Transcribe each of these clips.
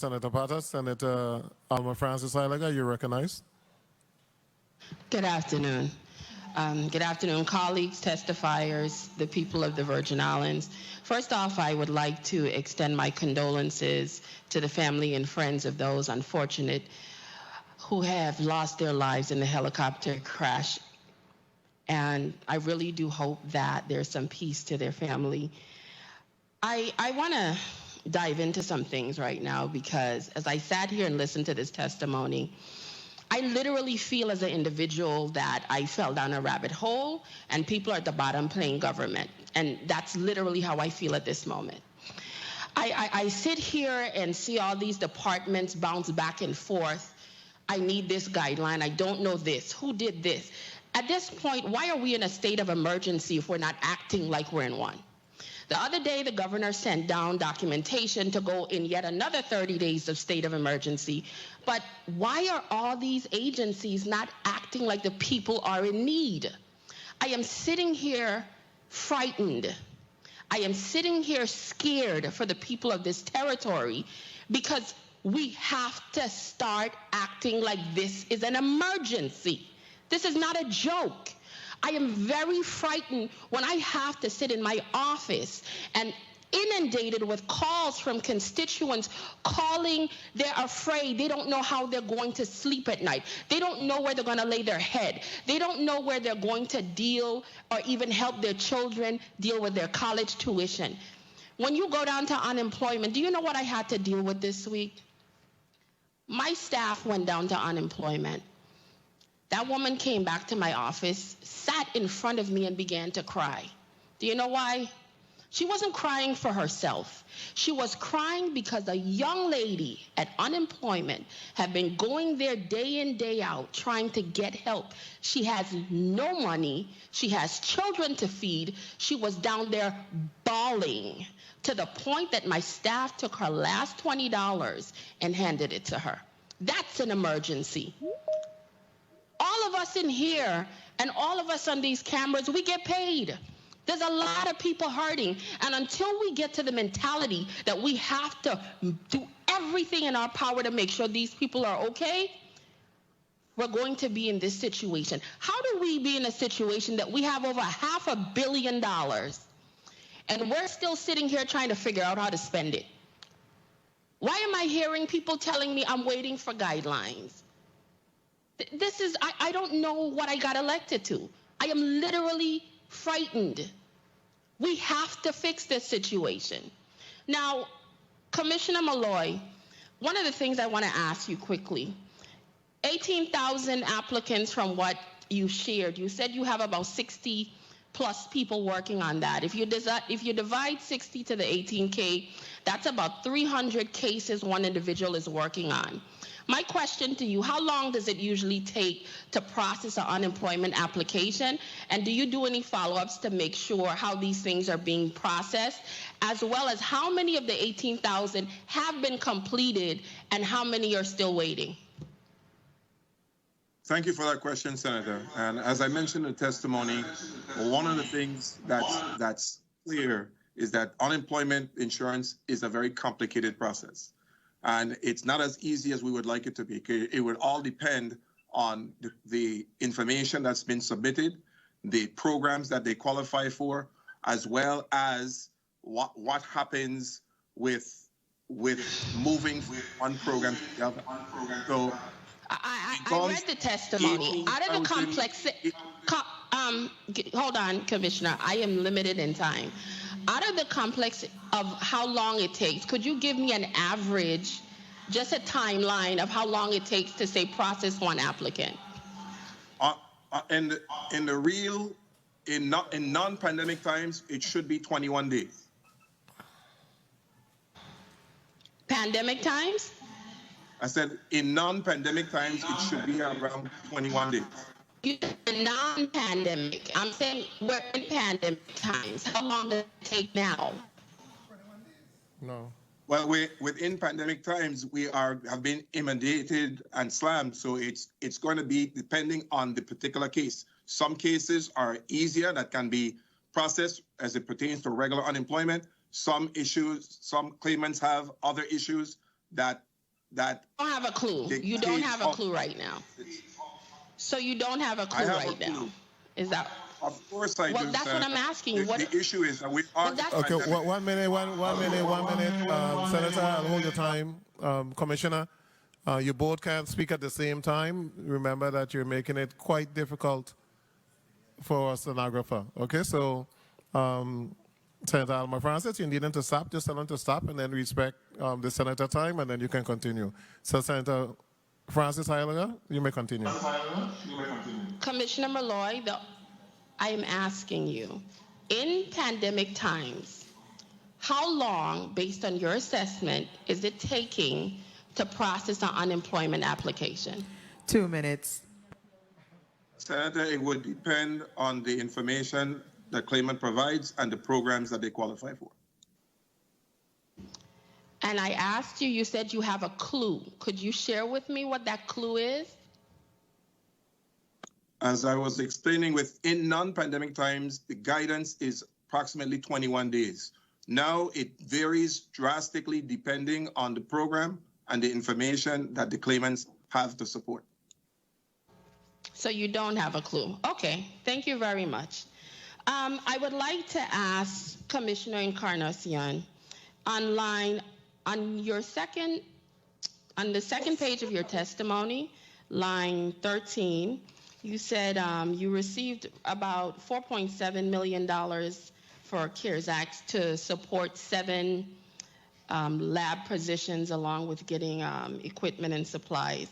Senator Potter, Senator Alma Francis Heyliger, you're recognized. Good afternoon. Good afternoon, colleagues, testifiers, the people of the Virgin Islands. First off, I would like to extend my condolences to the family and friends of those unfortunate who have lost their lives in the helicopter crash. And I really do hope that there's some peace to their family. I want to dive into some things right now because as I sat here and listened to this testimony, I literally feel as an individual that I fell down a rabbit hole and people are at the bottom playing government. And that's literally how I feel at this moment. I sit here and see all these departments bounce back and forth. I need this guideline. I don't know this. Who did this? At this point, why are we in a state of emergency if we're not acting like we're in one? The other day, the governor sent down documentation to go in yet another 30 days of state of emergency. But why are all these agencies not acting like the people are in need? I am sitting here frightened. I am sitting here scared for the people of this territory because we have to start acting like this is an emergency. This is not a joke. I am very frightened when I have to sit in my office and inundated with calls from constituents calling. They're afraid. They don't know how they're going to sleep at night. They don't know where they're going to lay their head. They don't know where they're going to deal or even help their children deal with their college tuition. When you go down to unemployment, do you know what I had to deal with this week? My staff went down to unemployment. That woman came back to my office, sat in front of me and began to cry. Do you know why? She wasn't crying for herself. She was crying because a young lady at unemployment had been going there day in, day out, trying to get help. She has no money. She has children to feed. She was down there bawling to the point that my staff took her last $20 and handed it to her. That's an emergency. All of us in here and all of us on these cameras, we get paid. There's a lot of people hurting. And until we get to the mentality that we have to do everything in our power to make sure these people are okay, we're going to be in this situation. How do we be in a situation that we have over $500 million and we're still sitting here trying to figure out how to spend it? Why am I hearing people telling me I'm waiting for guidelines? This is, I don't know what I got elected to. I am literally frightened. We have to fix this situation. Now, Commissioner Malloy, one of the things I want to ask you quickly, 18,000 applicants from what you shared. You said you have about 60 plus people working on that. If you divide 60 to the 18K, that's about 300 cases one individual is working on. My question to you, how long does it usually take to process an unemployment application? And do you do any follow-ups to make sure how these things are being processed, as well as how many of the 18,000 have been completed and how many are still waiting? Thank you for that question, Senator. And as I mentioned in the testimony, one of the things that's clear is that unemployment insurance is a very complicated process. And it's not as easy as we would like it to be. It would all depend on the information that's been submitted, the programs that they qualify for, as well as what happens with moving from one program to the other. So I read the testimony. Out of the complex, hold on, Commissioner. I am limited in time. Out of the complex of how long it takes, could you give me an average, just a timeline of how long it takes to, say, process one applicant? In non-pandemic times, it should be 21 days. Pandemic times? I said in non-pandemic times, it should be around 21 days. You said non-pandemic. I'm saying we're in pandemic times. How long does it take now? No. Well, within pandemic times, we have been inundated and slammed. So it's going to be depending on the particular case. Some cases are easier that can be processed as it pertains to regular unemployment. Some issues, some claimants have other issues that that don't have a clue. You don't have a clue right now. So you don't have a clue right now. Is that? Of course I do. Well, that's what I'm asking. The issue is that we are. Okay, one minute. Senator, I'll hold your time. Commissioner, you both can't speak at the same time. Remember that you're making it quite difficult for a stenographer. Okay, so Senator Alma Francis, you need them to stop. Just tell them to stop and then respect the senator time, and then you can continue. So Senator Francis Heyliger, you may continue. Commissioner Malloy, I am asking you, in pandemic times, how long, based on your assessment, is it taking to process an unemployment application? 2 minutes. Senator, it would depend on the information the claimant provides and the programs that they qualify for. And I asked you, you said you have a clue. Could you share with me what that clue is? As I was explaining, within non-pandemic times, the guidance is approximately 21 days. Now it varies drastically depending on the program and the information that the claimants have to support. So you don't have a clue. Okay, thank you very much. I would like to ask Commissioner Encarnacion, on the second page of your testimony, line 13, you said you received about $4.7 million for CARES Act to support 7 lab positions along with getting equipment and supplies.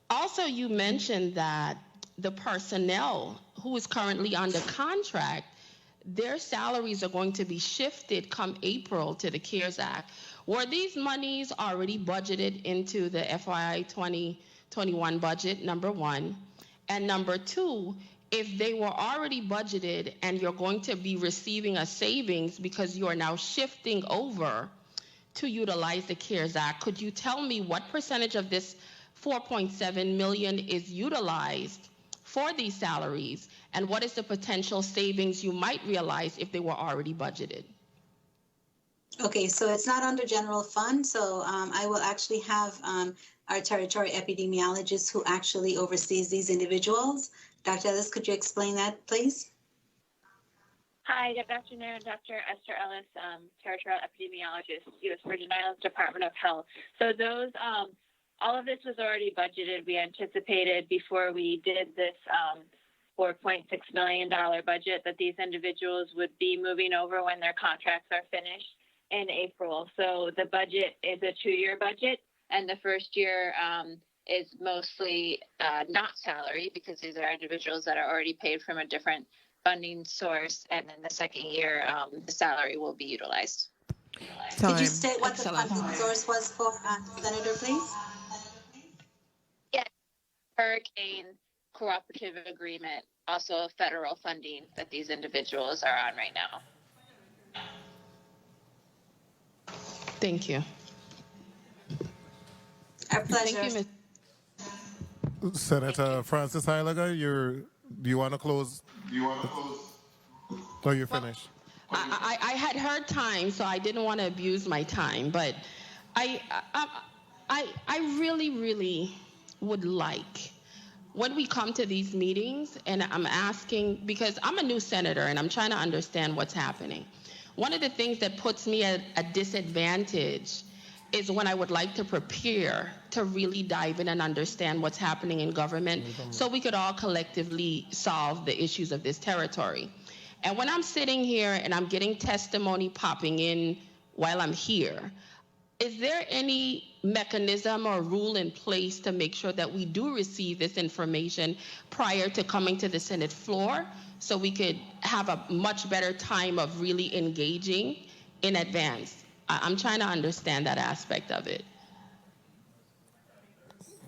Also, you mentioned that the personnel who is currently under contract, their salaries are going to be shifted come April to the CARES Act. Were these monies already budgeted into the FY 2021 budget, number one? And number two, if they were already budgeted and you're going to be receiving a savings because you are now shifting over to utilize the CARES Act, could you tell me what percentage of this 4.7 million is utilized for these salaries, and what is the potential savings you might realize if they were already budgeted? Okay, so it's not under general fund, so I will actually have our territory epidemiologist who actually oversees these individuals. Dr. Ellis, could you explain that, please? Hi, good afternoon, Dr. Esther Ellis, territorial epidemiologist, U.S. Virgin Islands Department of Health. So those, all of this was already budgeted. We anticipated before we did this $4.6 million budget that these individuals would be moving over when their contracts are finished in April. So the budget is a 2-year budget, and the first year is mostly not salary because these are individuals that are already paid from a different funding source, and then the second year the salary will be utilized. Could you state what the funding source was for, Senator, please? Yeah, hurricane cooperative agreement, also federal funding that these individuals are on right now. Thank you. Our pleasure. Thank you, Senator Francis Heyliger, do you want to close? Oh, you're finished. I had heard time, so I didn't want to abuse my time, but I really, really would like, when we come to these meetings, and I'm asking, because I'm a new senator and I'm trying to understand what's happening. One of the things that puts me at a disadvantage is when I would like to prepare to really dive in and understand what's happening in government so we could all collectively solve the issues of this territory. And when I'm sitting here and I'm getting testimony popping in while I'm here, is there any mechanism or rule in place to make sure that we do receive this information prior to coming to the Senate floor so we could have a much better time of really engaging in advance? I'm trying to understand that aspect of it.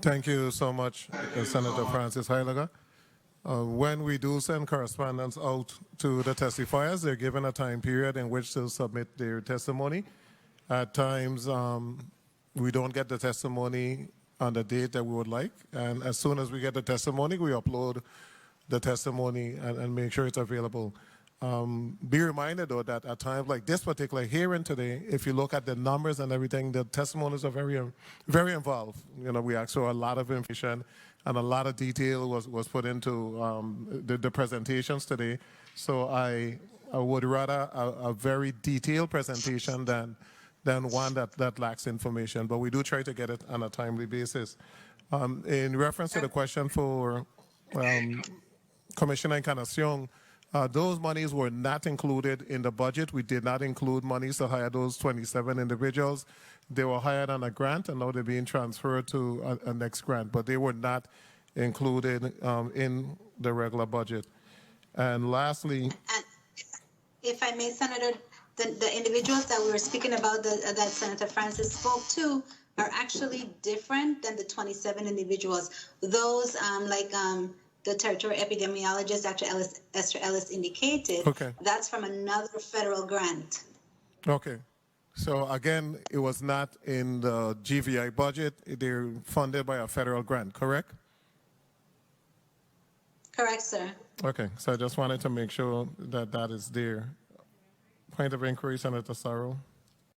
Thank you so much, Senator Francis Heyliger. When we do send correspondence out to the testifiers, they're given a time period in which to submit their testimony. At times, we don't get the testimony on the date that we would like, and as soon as we get the testimony, we upload the testimony and make sure it's available. Be reminded, though, that at times like this particular hearing today, if you look at the numbers and everything, the testimonies are very, very involved. You know, we asked for a lot of information and a lot of detail was put into the presentations today. So I would rather a very detailed presentation than one that lacks information. But we do try to get it on a timely basis. In reference to the question for Commissioner Encarnacion, those monies were not included in the budget. We did not include monies to hire those 27 individuals. They were hired on a grant, and now they're being transferred to a next grant, but they were not included in the regular budget. And lastly, And if I may, Senator, the individuals that we were speaking about that Senator Francis spoke to are actually different than the 27 individuals. Those the territorial epidemiologist, Dr. Esther Ellis indicated, okay. That's from another federal grant. Okay. So again, it was not in the GVI budget. They're funded by a federal grant, correct? Correct, sir. Okay. So I just wanted to make sure that that is there. Point of inquiry, Senator Sorrow.